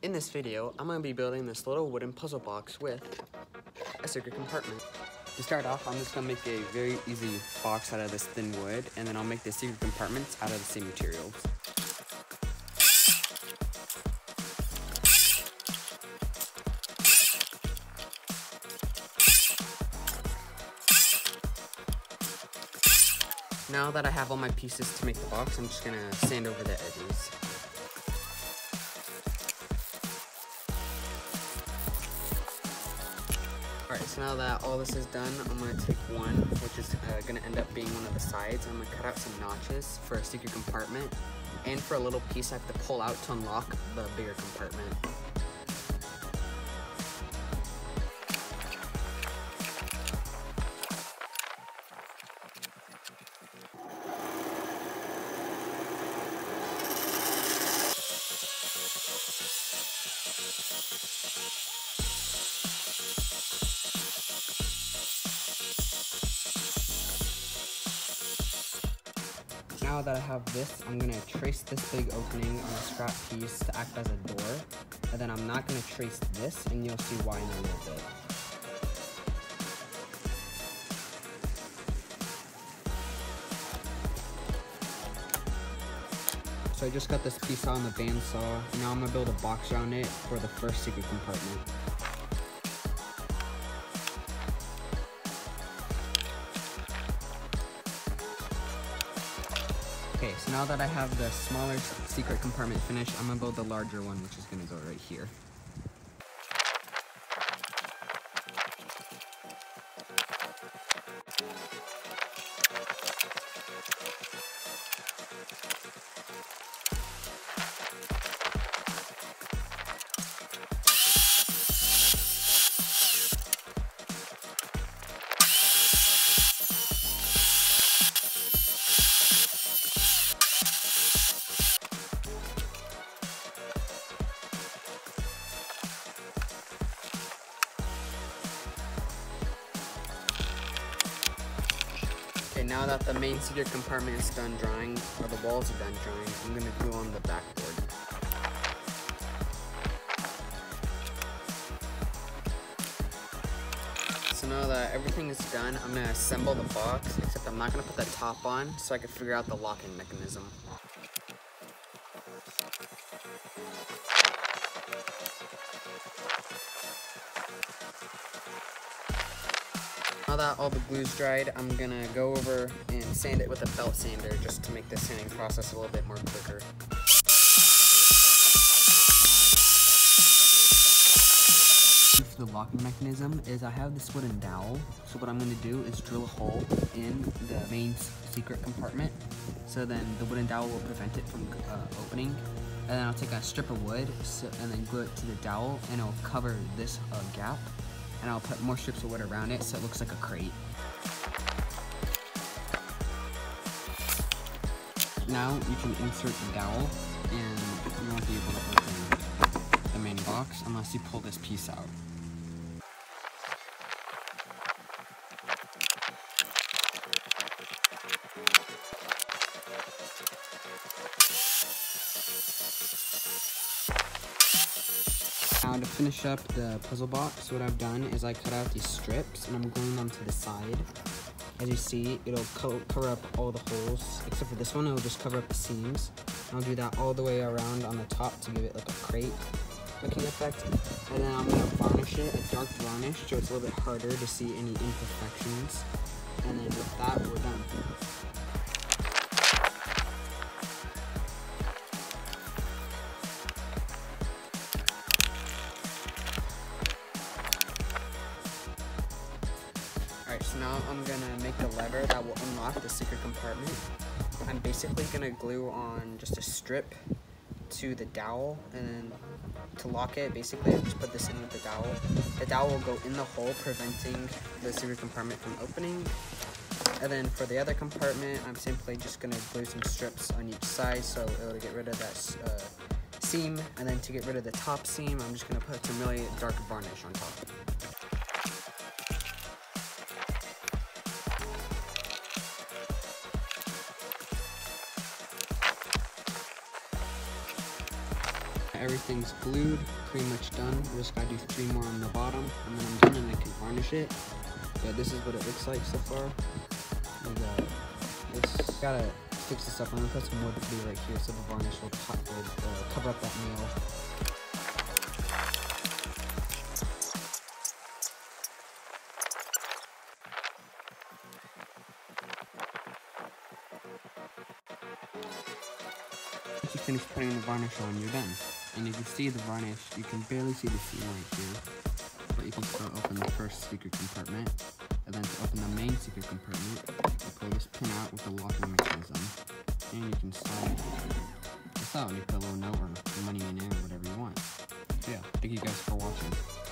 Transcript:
In this video, I'm going to be building this little wooden puzzle box with a secret compartment. To start off, I'm just going to make a very easy box out of this thin wood, and then I'll make the secret compartments out of the same materials. Now that I have all my pieces to make the box, I'm just going to sand over the edges. Alright, so now that all this is done, I'm going to take one, which is going to end up being one of the sides. I'm going to cut out some notches for a secret compartment, and for a little piece I have to pull out to unlock the bigger compartment. Now that I have this, I'm going to trace this big opening on a scrap piece to act as a door, and then I'm not going to trace this, and you'll see why in a little bit. So I just got this piece out on the bandsaw, and now I'm going to build a box around it for the first secret compartment. Okay, so now that I have the smaller secret compartment finished, I'm gonna build the larger one, which is gonna go right here. Okay, now that the main secret compartment is done drying, or the walls are done drying, I'm going to glue on the backboard. So now that everything is done, I'm going to assemble the box, except I'm not going to put the top on so I can figure out the locking mechanism. Now that all the glue's dried, I'm gonna go over and sand it with a belt sander just to make the sanding process a little bit more quicker. The locking mechanism is I have this wooden dowel, so what I'm gonna do is drill a hole in the main secret compartment, so then the wooden dowel will prevent it from opening. And then I'll take a strip of wood and then glue it to the dowel, and it'll cover this gap. And I'll put more strips of wood around it so it looks like a crate. Now you can insert the dowel, and you won't be able to open the main box unless you pull this piece out. Now to finish up the puzzle box, what I've done is I cut out these strips and I'm gluing them to the side. As you see, it'll cover up all the holes, except for this one, it'll just cover up the seams. I'll do that all the way around on the top to give it like a crate looking effect. And then I'm going to varnish it, a dark varnish, so it's a little bit harder to see any imperfections. And then with that, we're done. Alright, so now I'm gonna make the lever that will unlock the secret compartment. I'm basically gonna glue on just a strip to the dowel, and then to lock it, basically I just put this in with the dowel. The dowel will go in the hole, preventing the secret compartment from opening. And then for the other compartment, I'm simply just gonna glue some strips on each side so it'll get rid of that seam. And then to get rid of the top seam, I'm just gonna put some really dark varnish on top. everything's glued, pretty much done. I just gotta do 3 more on the bottom, and then I'm done, and I can varnish it. Yeah, this is what it looks like so far. We got this. Gotta fix this up. I'm gonna put some wood glue right here so the varnish will cover up that nail. Once you finish putting the varnish on, you're done. And if you see the varnish, you can barely see the seam right here. But you can still open the first secret compartment. And then to open the main secret compartment, you pull this pin out with the locking mechanism. And you can slide this out, and you put a little note or money in there or whatever you want. So yeah, thank you guys for watching.